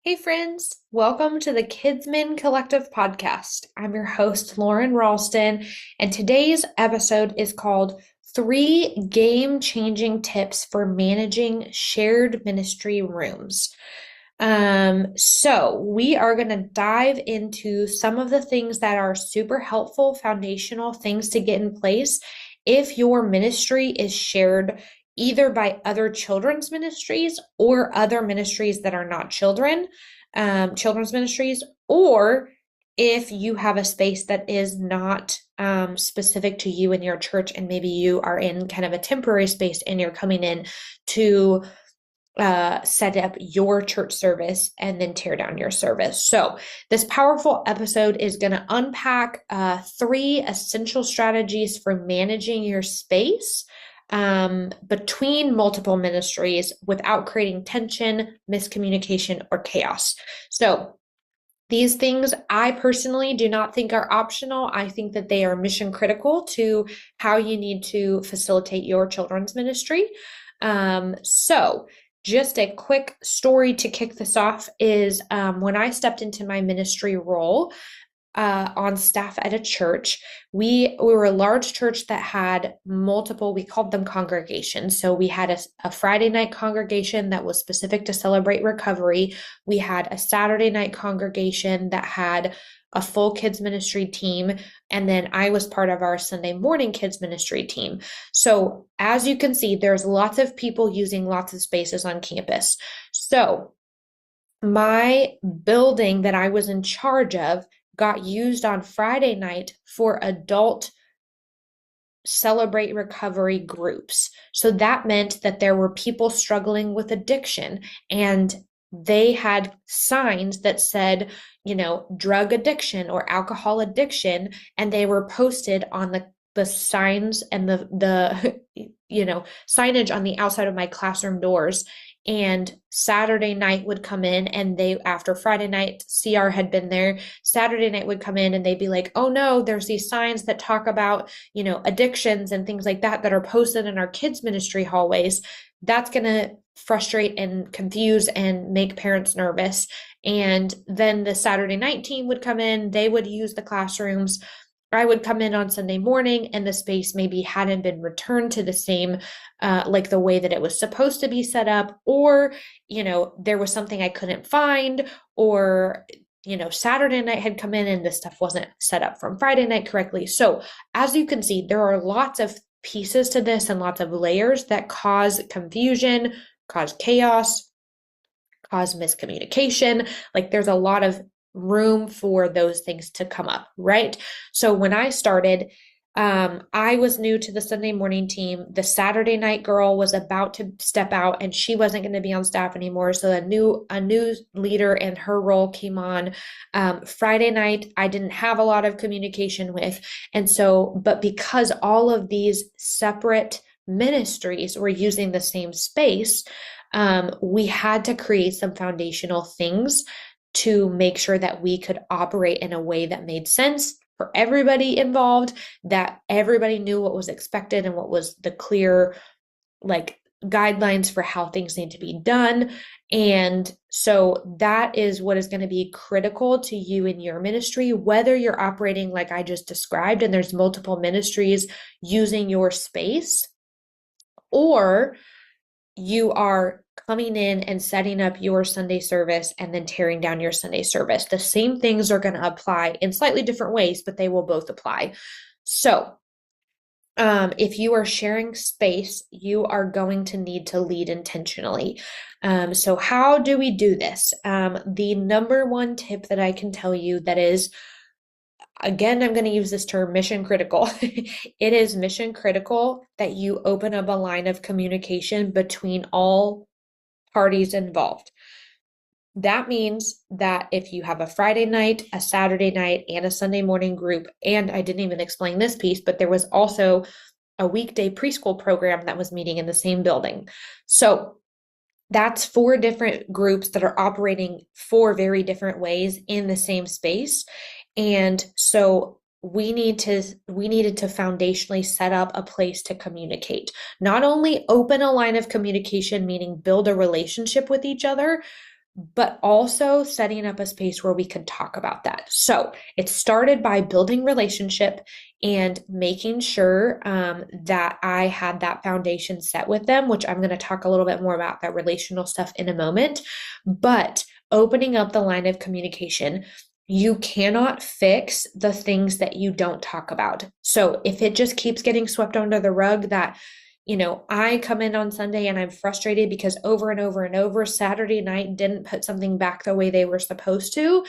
Hey friends, welcome to the Kidsmen Collective podcast. I'm your host, Lauren Ralston, and today's episode is called Three Game-Changing Tips for Managing Shared Ministry Rooms. So we are going to dive into some of the things that are super helpful, foundational things to get in place if your ministry is shared either by other children's ministries or other ministries that are not children's ministries, or if you have a space that is not specific to you and your church, and maybe you are in kind of a temporary space and you're coming in to set up your church service and then tear down your service. So this powerful episode is going to unpack three essential strategies for managing your space between multiple ministries without creating tension, miscommunication, or chaos. So these things I personally do not think are optional. I think that they are mission critical to how you need to facilitate your children's ministry. So just a quick story to kick this off is when I stepped into my ministry role on staff at a church, we were a large church that had multiple, we called them congregations. So we had a Friday night congregation that was specific to Celebrate Recovery. We had a Saturday night congregation that had a full kids ministry team. And then I was part of our Sunday morning kids ministry team. So as you can see, there's lots of people using lots of spaces on campus. So my building that I was in charge of got used on Friday night for adult Celebrate Recovery groups. So that meant that there were people struggling with addiction, and they had signs that said, drug addiction or alcohol addiction, and they were posted on the signs and the signage on the outside of my classroom doors. And Saturday night would come in, and after Friday night, CR had been there, Saturday night would come in and they'd be like, oh no, there's these signs that talk about, addictions and things like that are posted in our kids ministry hallways. That's going to frustrate and confuse and make parents nervous. And then the Saturday night team would come in, they would use the classrooms. I would come in on Sunday morning and the space maybe hadn't been returned to the same, like the way that it was supposed to be set up, or, there was something I couldn't find, or, Saturday night had come in and this stuff wasn't set up from Friday night correctly. So as you can see, there are lots of pieces to this and lots of layers that cause confusion, cause chaos, cause miscommunication. Like there's a lot of room for those things to come up, right? So when I started, I was new to the Sunday morning team. The Saturday night girl was about to step out and she wasn't going to be on staff anymore. So a new leader and her role came on. Friday night, I didn't have a lot of communication with. And so, but because all of these separate ministries were using the same space, we had to create some foundational things to make sure that we could operate in a way that made sense for everybody involved, that everybody knew what was expected and what was the clear, guidelines for how things need to be done. And so that is what is going to be critical to you in your ministry, whether you're operating like I just described and there's multiple ministries using your space, or you are coming in and setting up your Sunday service and then tearing down your Sunday service. The same things are going to apply in slightly different ways, but they will both apply. So if you are sharing space, you are going to need to lead intentionally. So how do we do this? The number one tip that I can tell you that is, again, I'm going to use this term, mission critical. It is mission critical that you open up a line of communication between all parties involved. That means that if you have a Friday night, a Saturday night, and a Sunday morning group, and I didn't even explain this piece, but there was also a weekday preschool program that was meeting in the same building. So that's 4 different groups that are operating 4 very different ways in the same space. And so we needed to foundationally set up a place to communicate. Not only open a line of communication, meaning build a relationship with each other, but also setting up a space where we could talk about that. So it started by building relationship and making sure that I had that foundation set with them, which I'm going to talk a little bit more about that relational stuff in a moment. But opening up the line of communication. You cannot fix the things that you don't talk about. So if it just keeps getting swept under the rug that I come in on Sunday and I'm frustrated because over and over and over, Saturday night didn't put something back the way they were supposed to.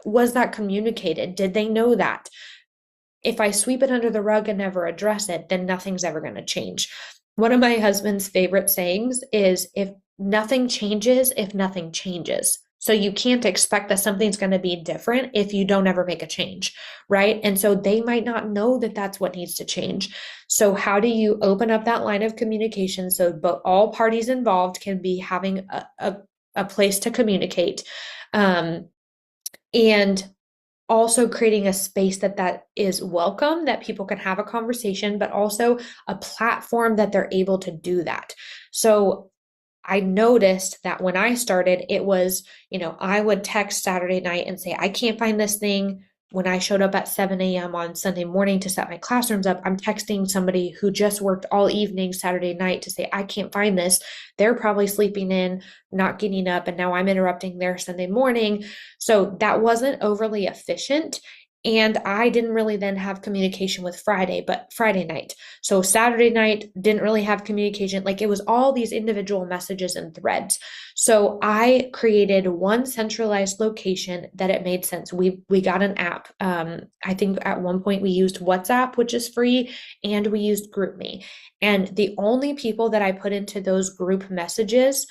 Was that communicated? Did they know that? If I sweep it under the rug and never address it, then nothing's ever going to change. One of my husband's favorite sayings is, if nothing changes, if nothing changes. So you can't expect that something's going to be different if you don't ever make a change, right? And so they might not know that that's what needs to change. So how do you open up that line of communication so both all parties involved can be having a place to communicate, and also creating a space that is welcome, that people can have a conversation, but also a platform that they're able to do that. So I noticed that when I started, it was, I would text Saturday night and say, I can't find this thing. When I showed up at 7 a.m. on Sunday morning to set my classrooms up, I'm texting somebody who just worked all evening Saturday night to say, I can't find this. They're probably sleeping in, not getting up, and now I'm interrupting their Sunday morning. So that wasn't overly efficient. And I didn't really then have communication with Friday night. So Saturday night didn't really have communication. Like, it was all these individual messages and threads. So I created one centralized location that it made sense. We got an app. I think at one point we used WhatsApp, which is free, and we used GroupMe. And the only people that I put into those group messages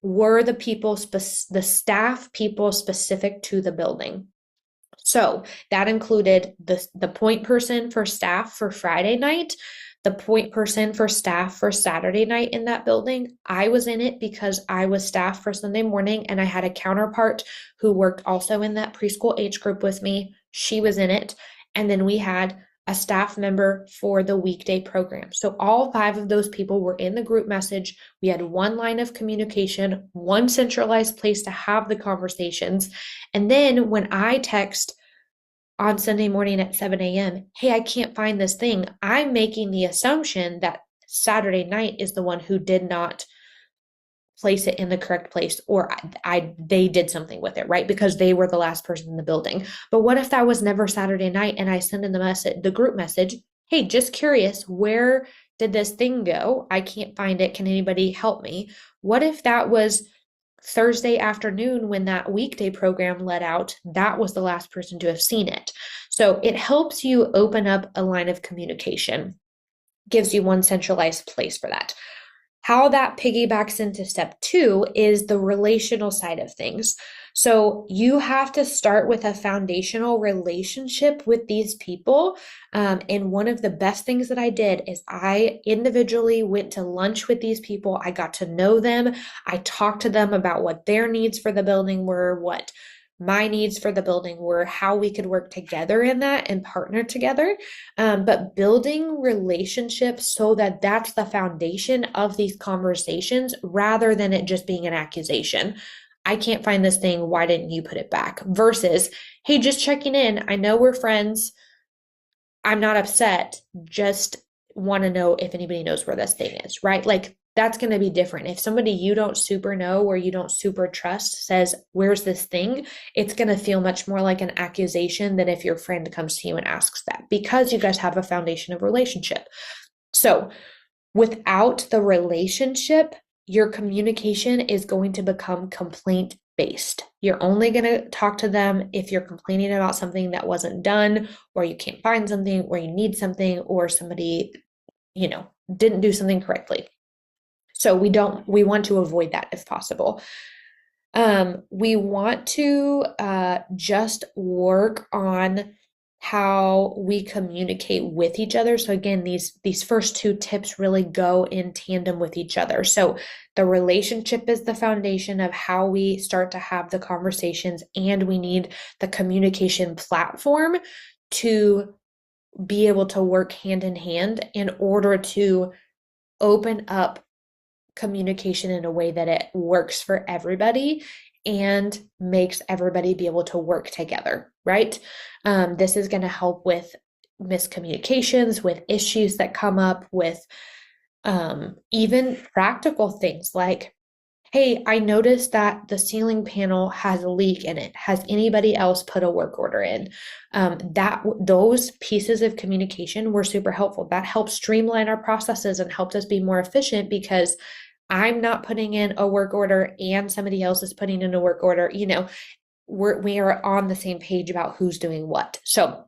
were the staff people specific to the building. So that included the point person for staff for Friday night, the point person for staff for Saturday night in that building. I was in it because I was staff for Sunday morning, and I had a counterpart who worked also in that preschool age group with me. She was in it. And then we had a staff member for the weekday program. So all 5 of those people were in the group message. We had one line of communication, one centralized place to have the conversations. And then when I text on Sunday morning at 7 a.m., hey, I can't find this thing, I'm making the assumption that Saturday night is the one who did not place it in the correct place, or they did something with it, right? Because they were the last person in the building. But what if that was never Saturday night and I send in the group message, hey, just curious, where did this thing go? I can't find it. Can anybody help me? What if that was Thursday afternoon when that weekday program let out? That was the last person to have seen it. So it helps you open up a line of communication, gives you one centralized place for that. How that piggybacks into step 2 is the relational side of things. So you have to start with a foundational relationship with these people. And one of the best things that I did is I individually went to lunch with these people. I got to know them. I talked to them about what their needs for the building were, what my needs for the building were, how we could work together in that and partner together. But building relationships so that that's the foundation of these conversations rather than it just being an accusation. I can't find this thing. Why didn't you put it back? Versus, hey, just checking in. I know we're friends. I'm not upset. Just want to know if anybody knows where this thing is, right? Like, that's going to be different. If somebody you don't super know or you don't super trust says, where's this thing? It's going to feel much more like an accusation than if your friend comes to you and asks that, because you guys have a foundation of relationship. So without the relationship, your communication is going to become complaint based. You're only going to talk to them if you're complaining about something that wasn't done, or you can't find something, or you need something, or somebody, didn't do something correctly. So we want to avoid that if possible. We want to just work on how we communicate with each other. So again, these first 2 tips really go in tandem with each other. So the relationship is the foundation of how we start to have the conversations, and we need the communication platform to be able to work hand in hand in order to open up communication in a way that it works for everybody and makes everybody be able to work together, right? This is going to help with miscommunications, with issues that come up, with even practical things like, hey, I noticed that the ceiling panel has a leak in it. Has anybody else put a work order in? Those pieces of communication were super helpful. That helped streamline our processes and helped us be more efficient because I'm not putting in a work order and somebody else is putting in a work order. We are on the same page about who's doing what. So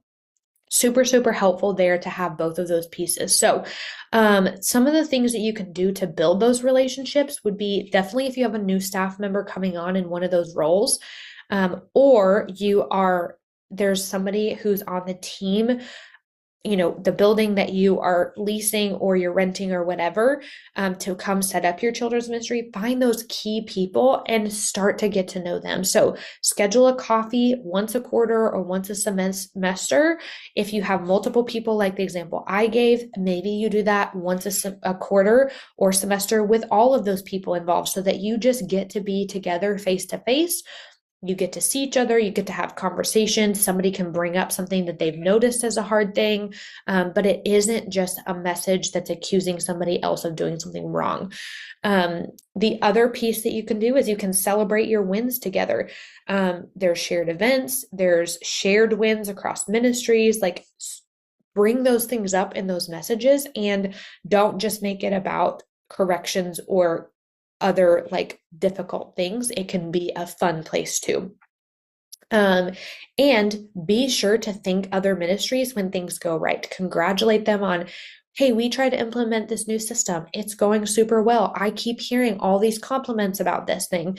super, super helpful there to have both of those pieces. So some of the things that you can do to build those relationships would be definitely if you have a new staff member coming on in one of those roles, or there's somebody who's on the team, the building that you are leasing or you're renting or whatever, to come set up your children's ministry, find those key people and start to get to know them. So schedule a coffee once a quarter or once a semester. If you have multiple people, like the example I gave, maybe you do that once a quarter or semester with all of those people involved so that you just get to be together face to face. You get to see each other, you get to have conversations. Somebody can bring up something that they've noticed as a hard thing, but it isn't just a message that's accusing somebody else of doing something wrong. The other piece that you can do is you can celebrate your wins together. There's shared events, there's shared wins across ministries, like bring those things up in those messages and don't just make it about corrections or other like difficult things. It can be a fun place too. And be sure to thank other ministries when things go right. Congratulate them on, hey, we tried to implement this new system. It's going super well. I keep hearing all these compliments about this thing.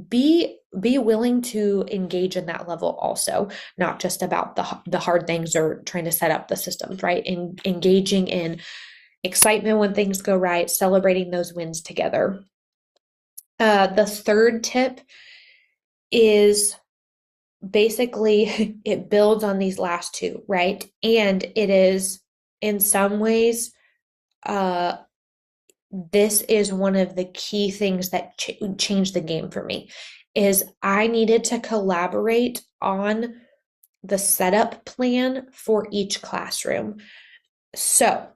Be willing to engage in that level also, not just about the hard things or trying to set up the systems, right? And engaging in excitement when things go right, celebrating those wins together. The third tip is basically it builds on these last two, right? And it is in some ways, this is one of the key things that changed the game for me is I needed to collaborate on the setup plan for each classroom. So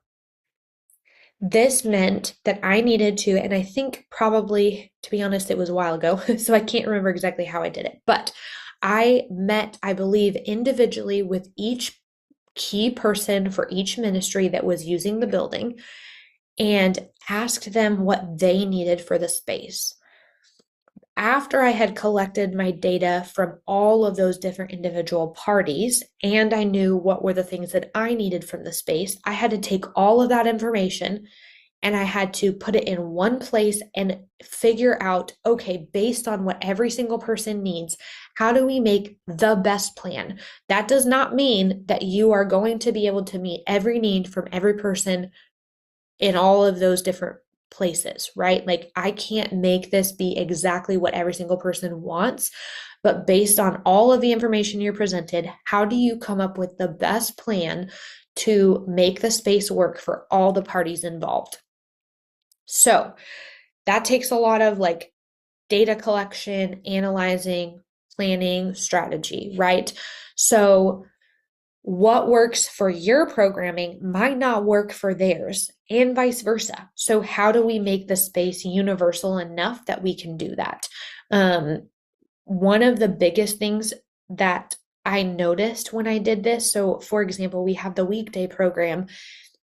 this meant that I needed to, and I think probably, to be honest, it was a while ago, so I can't remember exactly how I did it, but I met, I believe, individually with each key person for each ministry that was using the building and asked them what they needed for the space. After I had collected my data from all of those different individual parties, and I knew what were the things that I needed from the space, I had to take all of that information and I had to put it in one place and figure out, okay, based on what every single person needs, how do we make the best plan? That does not mean that you are going to be able to meet every need from every person in all of those different places, right? Like I can't make this be exactly what every single person wants, but based on all of the information you're presented, how do you come up with the best plan to make the space work for all the parties involved? So that takes a lot of like data collection, analyzing, planning, strategy, right? So what works for your programming might not work for theirs and vice versa. So how do we make the space universal enough that we can do that? One of the biggest things that I noticed when I did this, so for example, we have the weekday program,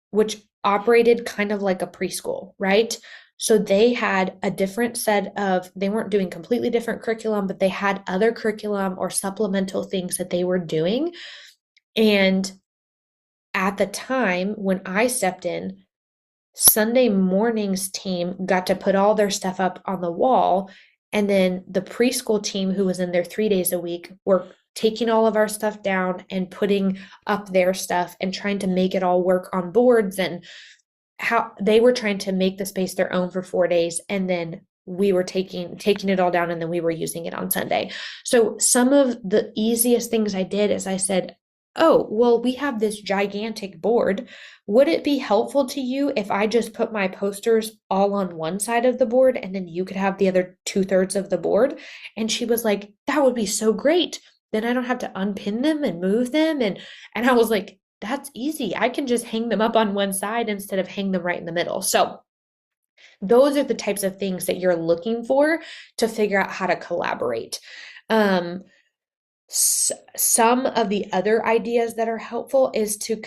which operated kind of like a preschool, right? So they had a different they weren't doing completely different curriculum, but they had other curriculum or supplemental things that they were doing. And at the time when I stepped in, Sunday mornings team got to put all their stuff up on the wall. And then the preschool team, who was in there 3 days a week, were taking all of our stuff down and putting up their stuff and trying to make it all work on boards, and how they were trying to make the space their own for 4 days. And then we were taking it all down, and then we were using it on Sunday. So some of the easiest things I did is I said, oh, well, we have this gigantic board. Would it be helpful to you if I just put my posters all on one side of the board and then you could have the other two-thirds of the board? And she was like, that would be so great. Then I don't have to unpin them and move them. And I was like, that's easy. I can just hang them up on one side instead of hang them right in the middle. So those are the types of things that you're looking for to figure out how to collaborate. Um, some of the other ideas that are helpful is to,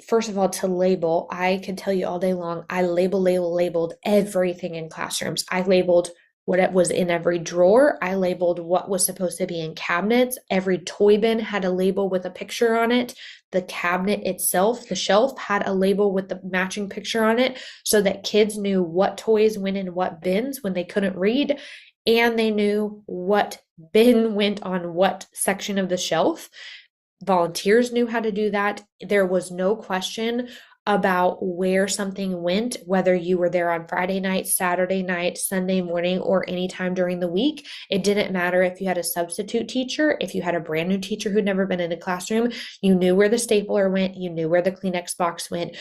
first of all, to label. I can tell you all day long, I labeled everything in classrooms. I labeled what it was in every drawer. I labeled what was supposed to be in cabinets. Every toy bin had a label with a picture on it. The cabinet itself, the shelf, had a label with the matching picture on it so that kids knew what toys went in what bins when they couldn't read, and they knew what bin went on what section of the shelf. Volunteers knew how to do that. There was no question about where something went, whether you were there on Friday night, Saturday night, Sunday morning, or anytime during the week. It didn't matter if you had a substitute teacher, if you had a brand new teacher who'd never been in a classroom, you knew where the stapler went, you knew where the Kleenex box went,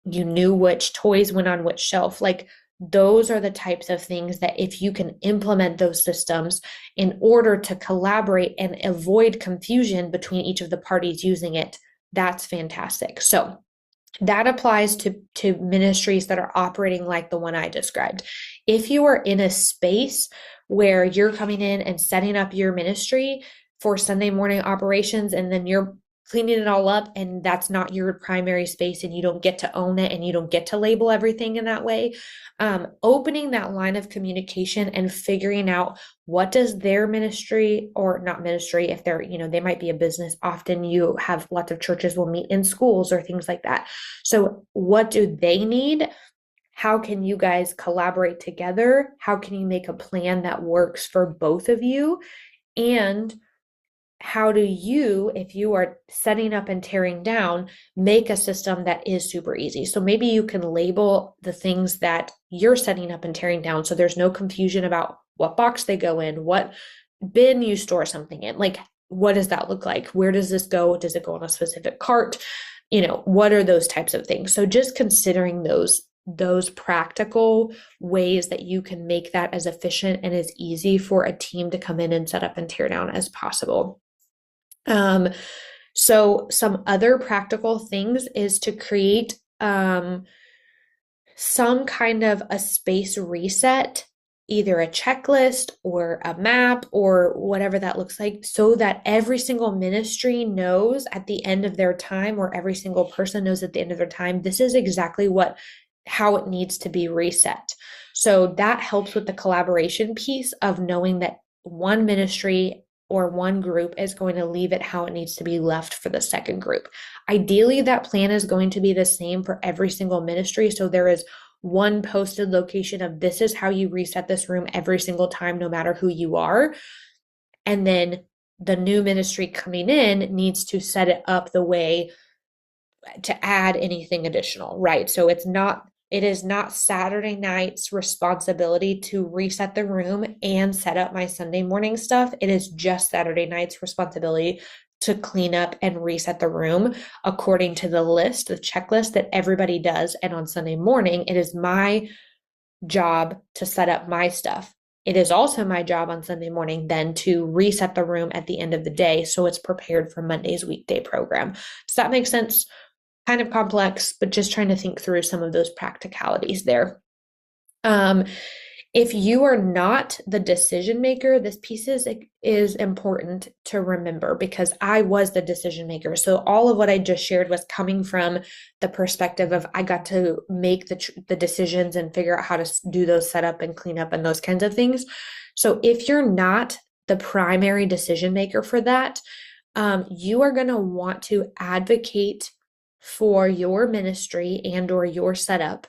you knew which toys went on which shelf. Like, those are the types of things that if you can implement those systems in order to collaborate and avoid confusion between each of the parties using it, that's fantastic. So that applies to ministries that are operating like the one I described. If you are in a space where you're coming in and setting up your ministry for Sunday morning operations, and then you're cleaning it all up, and that's not your primary space, and you don't get to own it, and you don't get to label everything in that way, opening that line of communication and figuring out what does their ministry, or not ministry, if they're, they might be a business. Often you have lots of churches will meet in schools or things like that. So what do they need? How can you guys collaborate together? How can you make a plan that works for both of you? And how do you, if you are setting up and tearing down, make a system that is super easy? So maybe you can label the things that you're setting up and tearing down so there's no confusion about what box they go in, what bin you store something in. Like, what does that look like? Where does this go? Does it go on a specific cart? What are those types of things? So just considering those practical ways that you can make that as efficient and as easy for a team to come in and set up and tear down as possible. So some other practical things is to create some kind of a space reset, either a checklist or a map or whatever that looks like, so that every single ministry knows at the end of their time, or every single person knows at the end of their time, this is exactly how it needs to be reset. So that helps with the collaboration piece of knowing that one ministry or one group is going to leave it how it needs to be left for the second group. Ideally, that plan is going to be the same for every single ministry. So there is one posted location of this is how you reset this room every single time, no matter who you are. And then the new ministry coming in needs to set it up the way to add anything additional, right? So it is not Saturday night's responsibility to reset the room and set up my Sunday morning stuff. It is just Saturday night's responsibility to clean up and reset the room according to the checklist that everybody does. And on Sunday morning, it is my job to set up my stuff. It is also my job on Sunday morning then to reset the room at the end of the day so it's prepared for Monday's weekday program. Does that make sense? Kind of complex, but just trying to think through some of those practicalities there. If you are not the decision maker, this piece is important to remember, because I was the decision maker. So all of what I just shared was coming from the perspective of I got to make the decisions and figure out how to do those setup and clean up and those kinds of things. So if you're not the primary decision maker for that, you are going to want to advocate for your ministry and or your setup.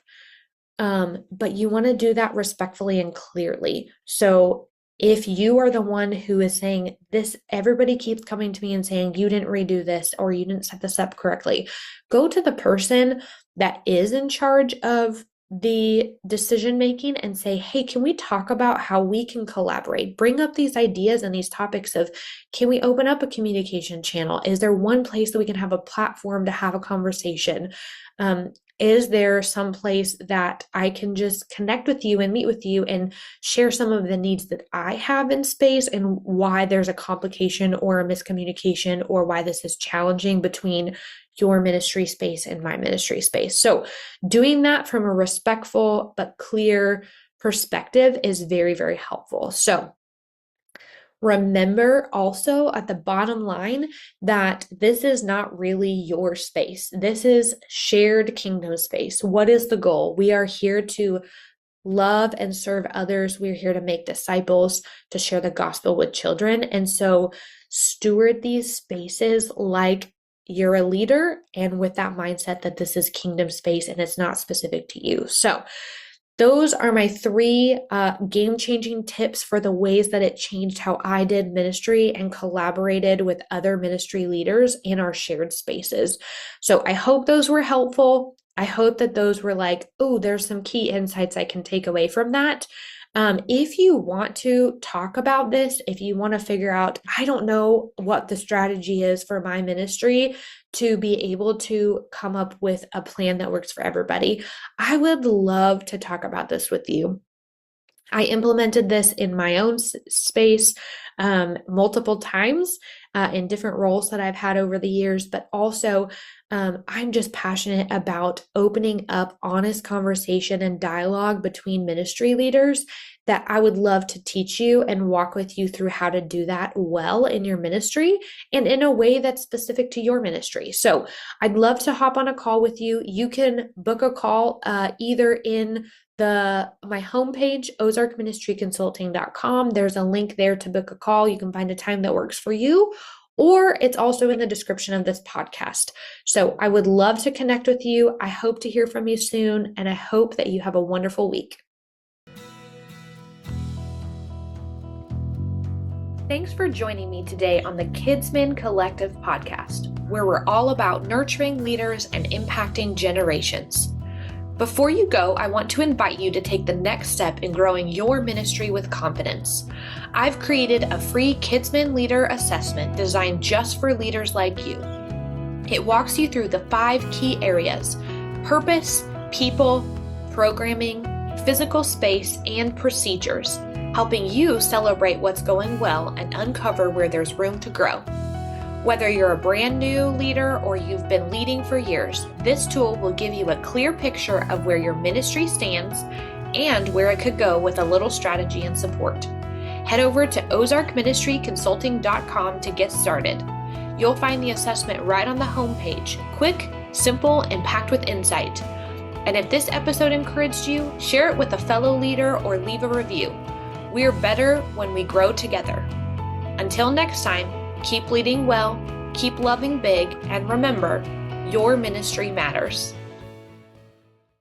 But you want to do that respectfully and clearly. So if you are the one who is saying this, everybody keeps coming to me and saying, you didn't redo this or you didn't set this up correctly, go to the person that is in charge of the decision making and say, hey, can we talk about how we can collaborate? Bring up these ideas and these topics of, can we open up a communication channel? Is there one place that we can have a platform to have a conversation? Is there some place that I can just connect with you and meet with you and share some of the needs that I have in space and why there's a complication or a miscommunication or why this is challenging between your ministry space and my ministry space? So doing that from a respectful but clear perspective is very, very helpful. So remember also at the bottom line that this is not really your space. This is shared kingdom space. What is the goal? We are here to love and serve others. We're here to make disciples, to share the gospel with children. And so steward these spaces like you're a leader and with that mindset that this is kingdom space and it's not specific to you. So those are my 3 game-changing tips for the ways that it changed how I did ministry and collaborated with other ministry leaders in our shared spaces. So I hope those were helpful. I hope that those were like, oh, there's some key insights I can take away from that. If you want to talk about this, if you want to figure out, I don't know what the strategy is for my ministry to be able to come up with a plan that works for everybody, I would love to talk about this with you. I implemented this in my own space multiple times in different roles that I've had over the years, but also I'm just passionate about opening up honest conversation and dialogue between ministry leaders that I would love to teach you and walk with you through how to do that well in your ministry and in a way that's specific to your ministry. So I'd love to hop on a call with you. You can book a call either in my homepage, ozarkministryconsulting.com. There's a link there to book a call. You can find a time that works for you, or it's also in the description of this podcast. So I would love to connect with you. I hope to hear from you soon, and I hope that you have a wonderful week. Thanks for joining me today on the Kidsmen Collective podcast, where we're all about nurturing leaders and impacting generations. Before you go, I want to invite you to take the next step in growing your ministry with confidence. I've created a free Kidsmen Leader Assessment designed just for leaders like you. It walks you through the 5 key areas: purpose, people, programming, physical space, and procedures, helping you celebrate what's going well and uncover where there's room to grow. Whether you're a brand new leader or you've been leading for years, this tool will give you a clear picture of where your ministry stands and where it could go with a little strategy and support. Head over to ozarkministryconsulting.com to get started. You'll find the assessment right on the homepage, quick, simple, and packed with insight. And if this episode encouraged you, share it with a fellow leader or leave a review. We're better when we grow together. Until next time, keep leading well, keep loving big, and remember, your ministry matters.